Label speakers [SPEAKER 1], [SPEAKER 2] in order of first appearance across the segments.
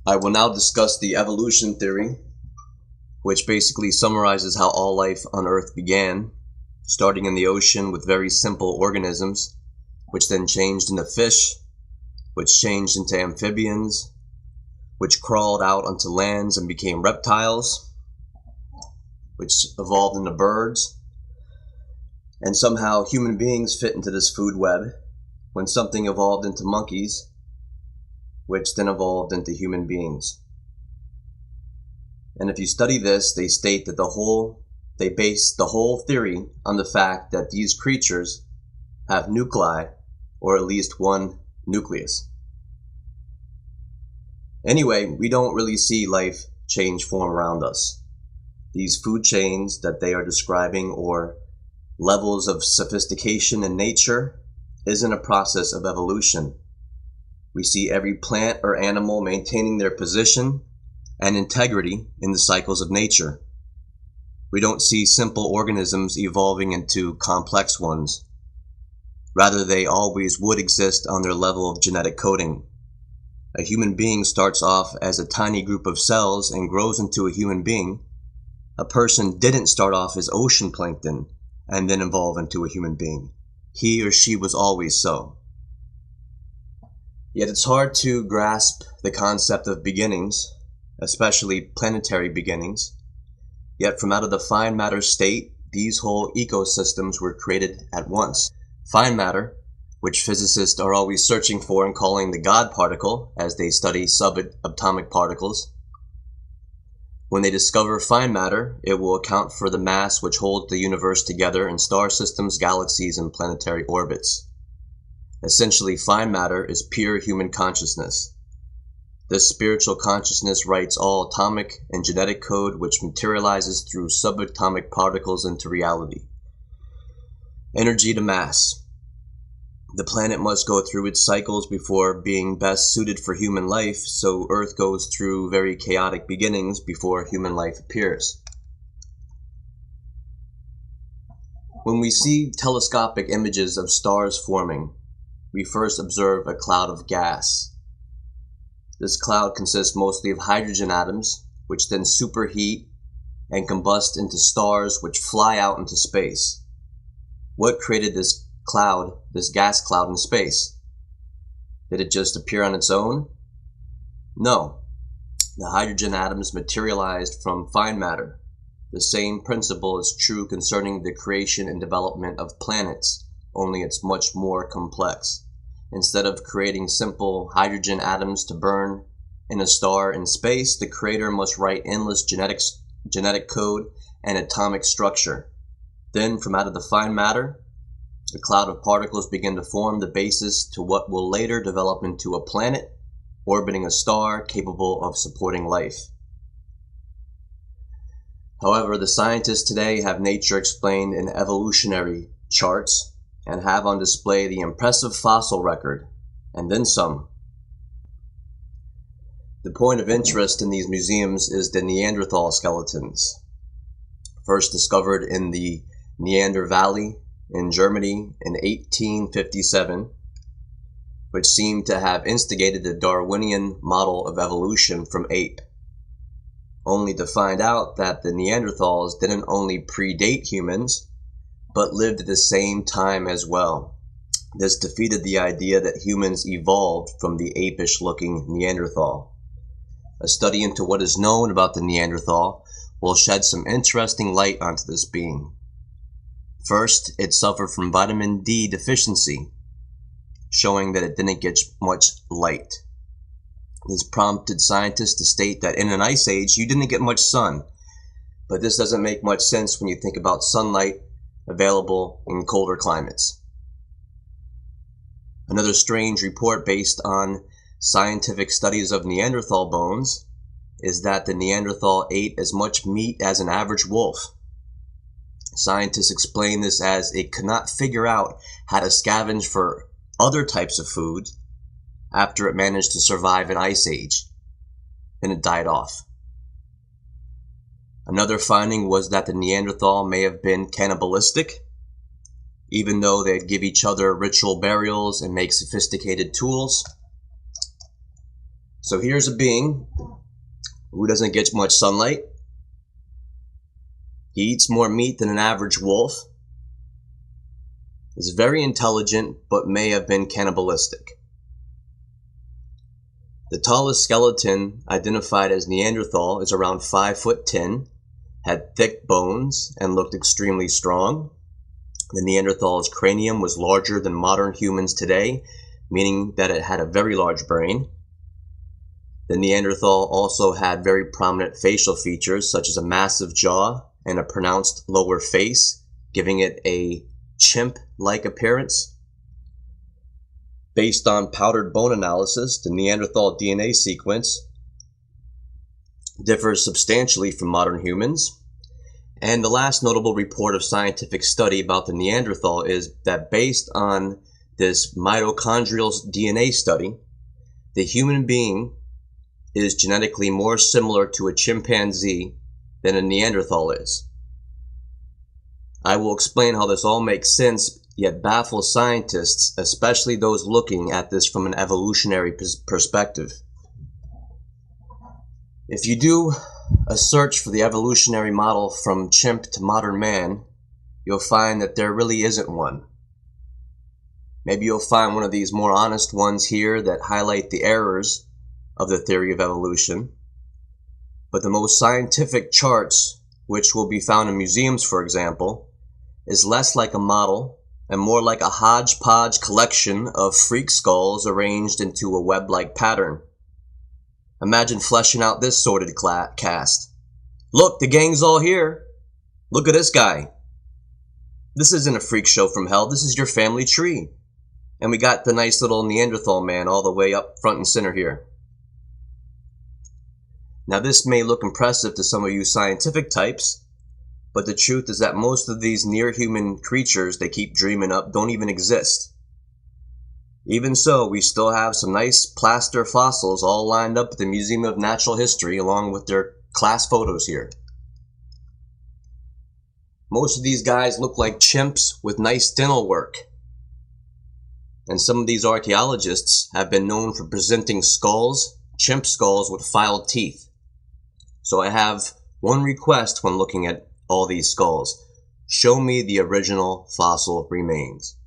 [SPEAKER 1] I will now discuss the evolution theory, which basically summarizes how all life on Earth began, starting in the ocean with very simple organisms, which then changed into fish, which changed into amphibians, which crawled out onto lands and became reptiles, which evolved into birds, and somehow human beings fit into this food web when something evolved into monkeys, which then evolved into human beings. And if you study this, they state that they base the whole theory on the fact that these creatures have nuclei, or at least one nucleus. Anyway, we don't really see life change form around us. These food chains that they are describing, or levels of sophistication in nature, isn't a process of evolution. We see every plant or animal maintaining their position and integrity in the cycles of nature. We don't see simple organisms evolving into complex ones. Rather, they always would exist on their level of genetic coding. A human being starts off as a tiny group of cells and grows into a human being. A person didn't start off as ocean plankton and then evolve into a human being. He or she was always so. Yet it's hard to grasp the concept of beginnings, especially planetary beginnings. Yet from out of the fine matter state, these whole ecosystems were created at once. Fine matter, which physicists are always searching for and calling the God particle as they study subatomic particles. When they discover fine matter, it will account for the mass which holds the universe together in star systems, galaxies, and planetary orbits. Essentially, fine matter is pure human consciousness. This spiritual consciousness writes all atomic and genetic code which materializes through subatomic particles into reality. Energy to mass. The planet must go through its cycles before being best suited for human life, so Earth goes through very chaotic beginnings before human life appears. When we see telescopic images of stars forming, we first observe a cloud of gas. This cloud consists mostly of hydrogen atoms, which then superheat and combust into stars which fly out into space. What created this cloud, this gas cloud in space? Did it just appear on its own? No. The hydrogen atoms materialized from fine matter. The same principle is true concerning the creation and development of planets, only it's much more complex. Instead of creating simple hydrogen atoms to burn in a star in space, the creator must write endless genetic code and atomic structure. Then, from out of the fine matter, a cloud of particles begin to form the basis to what will later develop into a planet orbiting a star capable of supporting life. However, the scientists today have nature explained in evolutionary charts and have on display the impressive fossil record, and then some. The point of interest in these museums is the Neanderthal skeletons, first discovered in the Neander Valley in Germany in 1857, which seemed to have instigated the Darwinian model of evolution from ape, only to find out that the Neanderthals didn't only predate humans, but lived at the same time as well. This defeated the idea that humans evolved from the apish-looking Neanderthal. A study into what is known about the Neanderthal will shed some interesting light onto this being. First, it suffered from vitamin D deficiency, showing that it didn't get much light. This prompted scientists to state that in an ice age, you didn't get much sun. But this doesn't make much sense when you think about sunlight available in colder climates. Another strange report based on scientific studies of Neanderthal bones is that the Neanderthal ate as much meat as an average wolf. Scientists explain this as it could not figure out how to scavenge for other types of food after it managed to survive an ice age, and it died off. Another finding was that the Neanderthal may have been cannibalistic, even though they'd give each other ritual burials and make sophisticated tools. So here's a being who doesn't get much sunlight. He eats more meat than an average wolf. Is very intelligent, but may have been cannibalistic. The tallest skeleton, identified as Neanderthal, is around 5'10", had thick bones, and looked extremely strong. The Neanderthal's cranium was larger than modern humans today, meaning that it had a very large brain. The Neanderthal also had very prominent facial features, such as a massive jaw and a pronounced lower face, giving it a chimp-like appearance. Based on powdered bone analysis, the Neanderthal DNA sequence differs substantially from modern humans. And the last notable report of scientific study about the Neanderthal is that based on this mitochondrial DNA study, the human being is genetically more similar to a chimpanzee than a Neanderthal is. I will explain how this all makes sense, yet baffles scientists, especially those looking at this from an evolutionary perspective. If you do a search for the evolutionary model from chimp to modern man, you'll find that there really isn't one. Maybe you'll find one of these more honest ones here that highlight the errors of the theory of evolution. But the most scientific charts, which will be found in museums, for example, is less like a model and more like a hodgepodge collection of freak skulls arranged into a web-like pattern. Imagine fleshing out this sordid cast. Look, the gang's all here. Look at this guy. This isn't a freak show from hell. This is your family tree. And we got the nice little Neanderthal man all the way up front and center here. Now this may look impressive to some of you scientific types, but the truth is that most of these near-human creatures they keep dreaming up don't even exist. Even so, we still have some nice plaster fossils all lined up at the Museum of Natural History along with their class photos here. Most of these guys look like chimps with nice dental work. And some of these archaeologists have been known for presenting skulls, chimp skulls with filed teeth. So I have one request when looking at all these skulls. Show me the original fossil remains.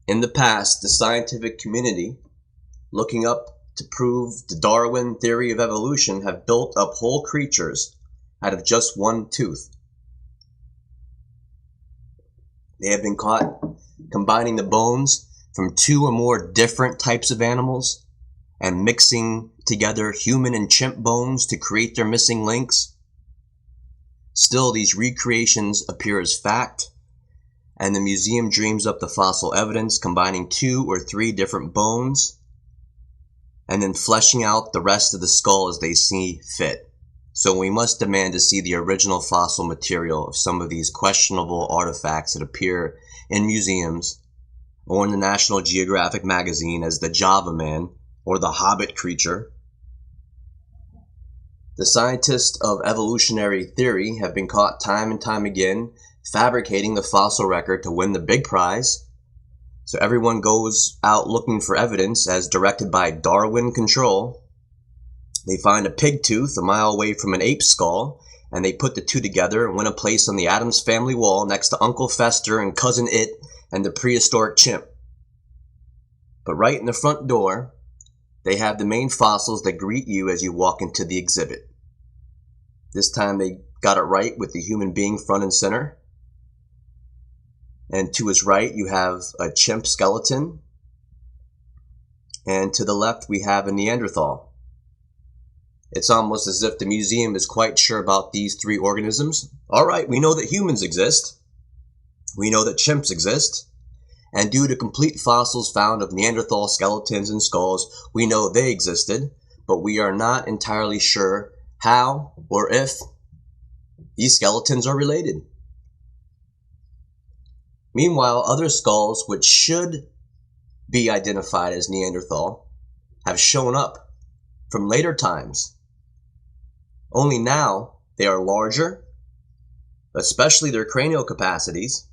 [SPEAKER 1] In the past, the scientific community, looking up to prove the Darwin theory of evolution, have built up whole creatures out of just one tooth. They have been caught combining the bones from 2 or more different types of animals and mixing together human and chimp bones to create their missing links. Still, these recreations appear as fact, and the museum dreams up the fossil evidence, combining 2 or 3 different bones, and then fleshing out the rest of the skull as they see fit. So we must demand to see the original fossil material of some of these questionable artifacts that appear in museums or in the National Geographic magazine as the Java Man or the Hobbit creature. The scientists of evolutionary theory have been caught time and time again fabricating the fossil record to win the big prize. So everyone goes out looking for evidence as directed by Darwin control. They find a pig tooth a mile away from an ape skull, and they put the two together and win a place on the Addams family wall next to Uncle Fester and Cousin It and the prehistoric chimp. But right in the front door, they have the main fossils that greet you as you walk into the exhibit. This time they got it right with the human being front and center. And to his right, you have a chimp skeleton. And to the left, we have a Neanderthal. It's almost as if the museum is quite sure about these 3 organisms. All right, we know that humans exist. We know that chimps exist. And due to complete fossils found of Neanderthal skeletons and skulls, we know they existed, but we are not entirely sure how or if these skeletons are related. Meanwhile, other skulls, which should be identified as Neanderthal, have shown up from later times. Only now they are larger, especially their cranial capacities,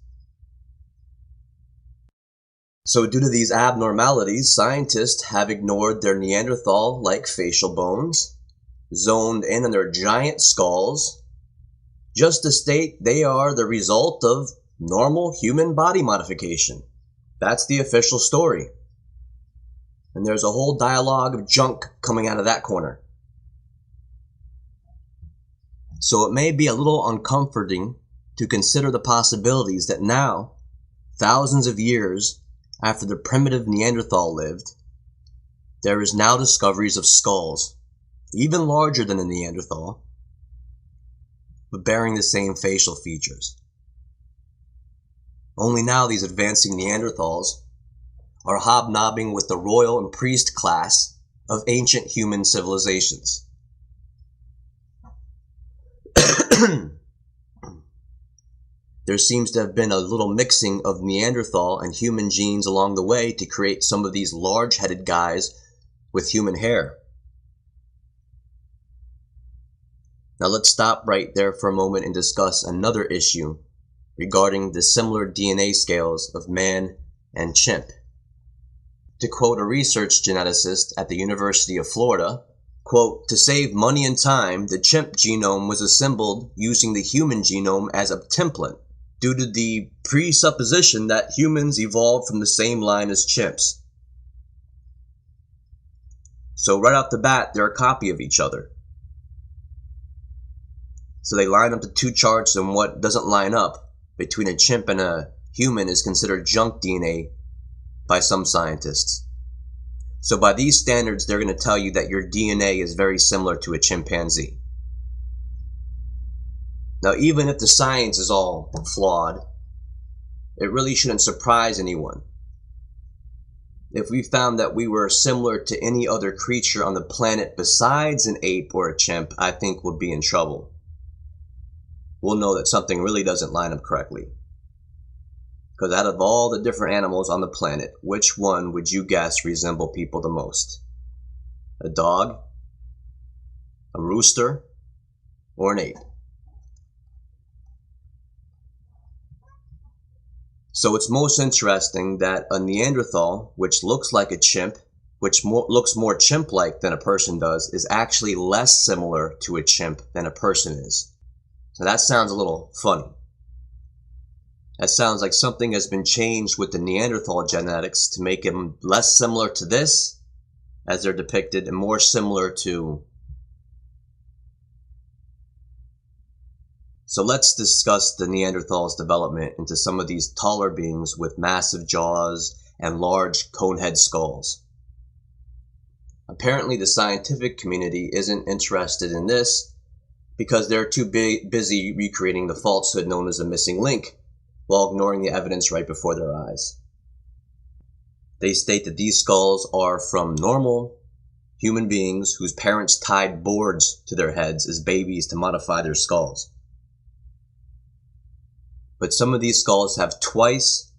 [SPEAKER 1] So due to these abnormalities, scientists have ignored their Neanderthal-like facial bones, zoned in on their giant skulls, just to state they are the result of normal human body modification. That's the official story. And there's a whole dialogue of junk coming out of that corner. So it may be a little uncomforting to consider the possibilities that now, thousands of years after the primitive Neanderthal lived, there is now discoveries of skulls, even larger than the Neanderthal, but bearing the same facial features. Only now these advancing Neanderthals are hobnobbing with the royal and priest class of ancient human civilizations. There seems to have been a little mixing of Neanderthal and human genes along the way to create some of these large-headed guys with human hair. Now let's stop right there for a moment and discuss another issue regarding the similar DNA scales of man and chimp. To quote a research geneticist at the University of Florida, quote, "To save money and time, the chimp genome was assembled using the human genome as a template, due to the presupposition that humans evolved from the same line as chimps." So right off the bat, they're a copy of each other. So they line up the two charts, and what doesn't line up between a chimp and a human is considered junk DNA by some scientists. So by these standards, they're going to tell you that your DNA is very similar to a chimpanzee. Now, even if the science is all flawed, it really shouldn't surprise anyone. If we found that we were similar to any other creature on the planet besides an ape or a chimp, I think we'll be in trouble. We'll know that something really doesn't line up correctly. Because out of all the different animals on the planet, which one would you guess resemble people the most? A dog, a rooster, or an ape? So it's most interesting that a Neanderthal, which looks like a chimp, which looks more chimp-like than a person does, is actually less similar to a chimp than a person is. So that sounds a little funny. That sounds like something has been changed with the Neanderthal genetics to make them less similar to this, as they're depicted, and more similar to... So let's discuss the Neanderthals' development into some of these taller beings with massive jaws and large conehead skulls. Apparently the scientific community isn't interested in this because they're too busy recreating the falsehood known as a missing link, while ignoring the evidence right before their eyes. They state that these skulls are from normal human beings whose parents tied boards to their heads as babies to modify their skulls. But some of these skulls have twice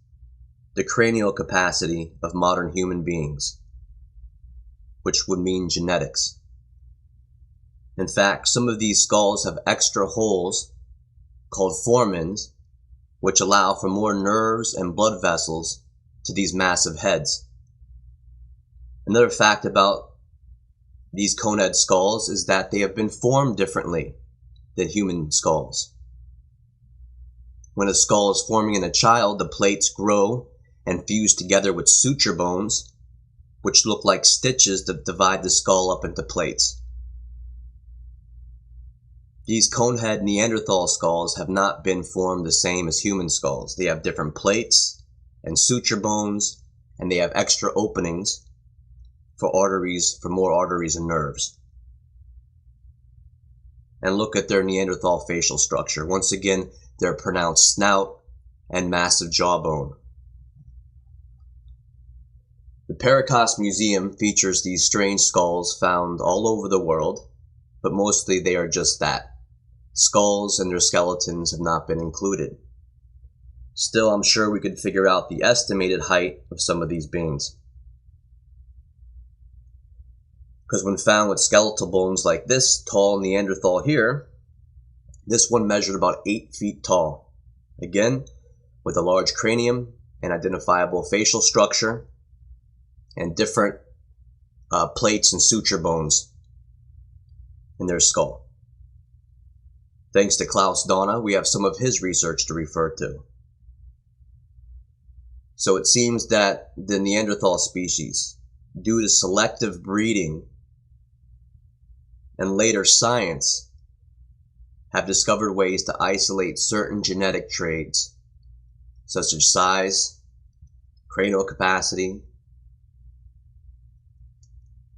[SPEAKER 1] the cranial capacity of modern human beings, which would mean genetics. In fact, some of these skulls have extra holes called foramens, which allow for more nerves and blood vessels to these massive heads. Another fact about these conehead skulls is that they have been formed differently than human skulls. When a skull is forming in a child, the plates grow and fuse together with suture bones, which look like stitches that divide the skull up into plates. These conehead Neanderthal skulls have not been formed the same as human skulls. They have different plates and suture bones, and they have extra openings for more arteries and nerves. And look at their Neanderthal facial structure. Once again, their pronounced snout and massive jawbone. The Paracas Museum features these strange skulls found all over the world, but mostly they are just that. Skulls and their skeletons have not been included. Still, I'm sure we could figure out the estimated height of some of these beings. Because when found with skeletal bones like this tall Neanderthal here, this one measured about 8 feet tall. Again, with a large cranium and identifiable facial structure, and different plates and suture bones in their skull. Thanks to Klaus Donna, we have some of his research to refer to. So it seems that the Neanderthal species, due to selective breeding and later science, have discovered ways to isolate certain genetic traits, such as size, cranial capacity,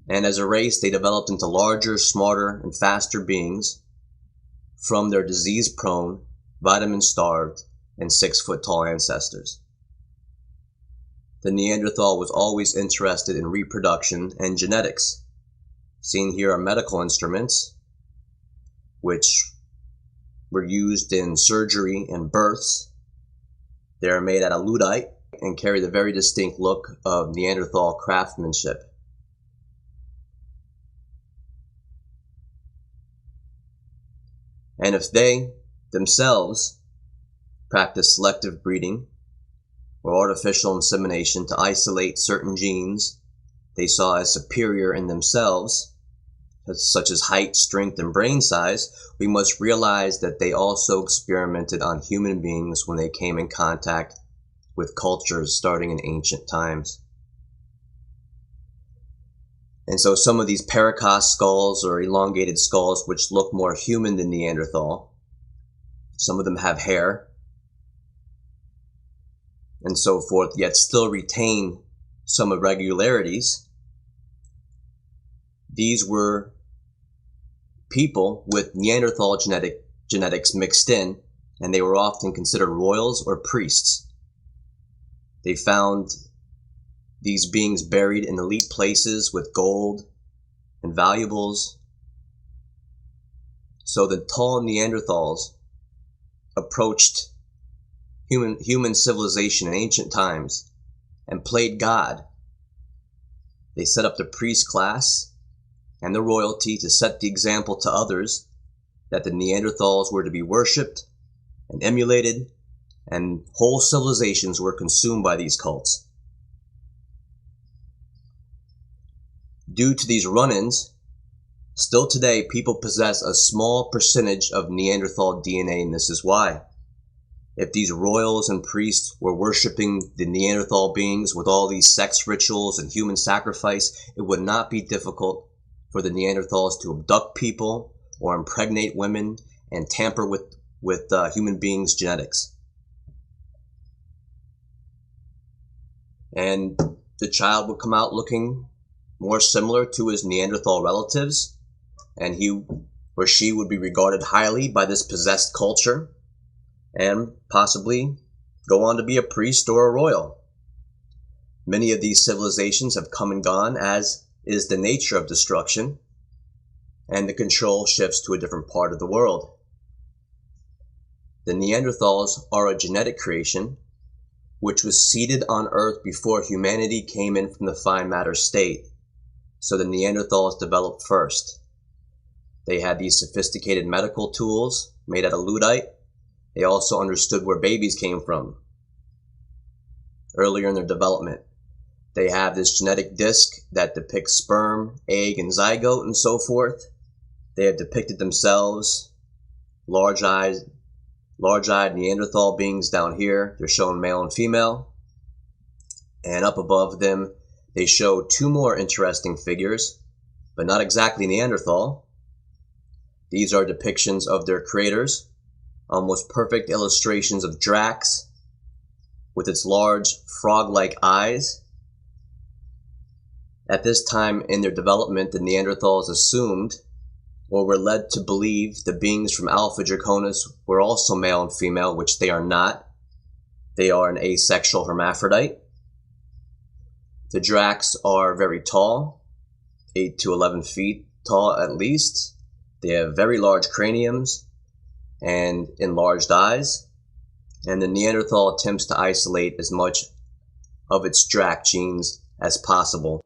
[SPEAKER 1] and as a race they developed into larger, smarter, and faster beings from their disease-prone, vitamin-starved, and 6-foot-tall ancestors. The Neanderthal was always interested in reproduction and genetics. Seen here are medical instruments, which were used in surgery and births. They are made out of Luddite and carry the very distinct look of Neanderthal craftsmanship. And if they themselves practice selective breeding or artificial insemination to isolate certain genes they saw as superior in themselves, such as height, strength, and brain size, we must realize that they also experimented on human beings when they came in contact with cultures starting in ancient times. And so some of these Paracos skulls or elongated skulls, which look more human than Neanderthal, some of them have hair and so forth, yet still retain some irregularities. These were people with Neanderthal genetics mixed in, and they were often considered royals or priests. They found these beings buried in elite places with gold and valuables. So the tall Neanderthals approached human civilization in ancient times and played God. They set up the priest class and the royalty to set the example to others that the Neanderthals were to be worshipped and emulated, and whole civilizations were consumed by these cults. Due to these run-ins, still today people possess a small percentage of Neanderthal DNA, and this is why. If these royals and priests were worshipping the Neanderthal beings with all these sex rituals and human sacrifice, it would not be difficult for the Neanderthals to abduct people or impregnate women and tamper with human beings' genetics. And the child would come out looking more similar to his Neanderthal relatives, and he or she would be regarded highly by this possessed culture and possibly go on to be a priest or a royal. Many of these civilizations have come and gone, as is the nature of destruction, and the control shifts to a different part of the world. The Neanderthals are a genetic creation which was seeded on Earth before humanity came in from the fine matter state. So the Neanderthals developed first. They had these sophisticated medical tools made out of Luddite. They also understood where babies came from earlier in their development. They have this genetic disc that depicts sperm, egg, and zygote and so forth. They have depicted themselves, large-eyed Neanderthal beings down here. They're shown male and female. And up above them, they show two more interesting figures, but not exactly Neanderthal. These are depictions of their creators, almost perfect illustrations of Drax with its large frog-like eyes. At this time in their development, the Neanderthals assumed or were led to believe the beings from Alpha Draconis were also male and female, which they are not. They are an asexual hermaphrodite. The Drax are very tall, 8 to 11 feet tall at least. They have very large craniums and enlarged eyes, and the Neanderthal attempts to isolate as much of its Drac genes as possible.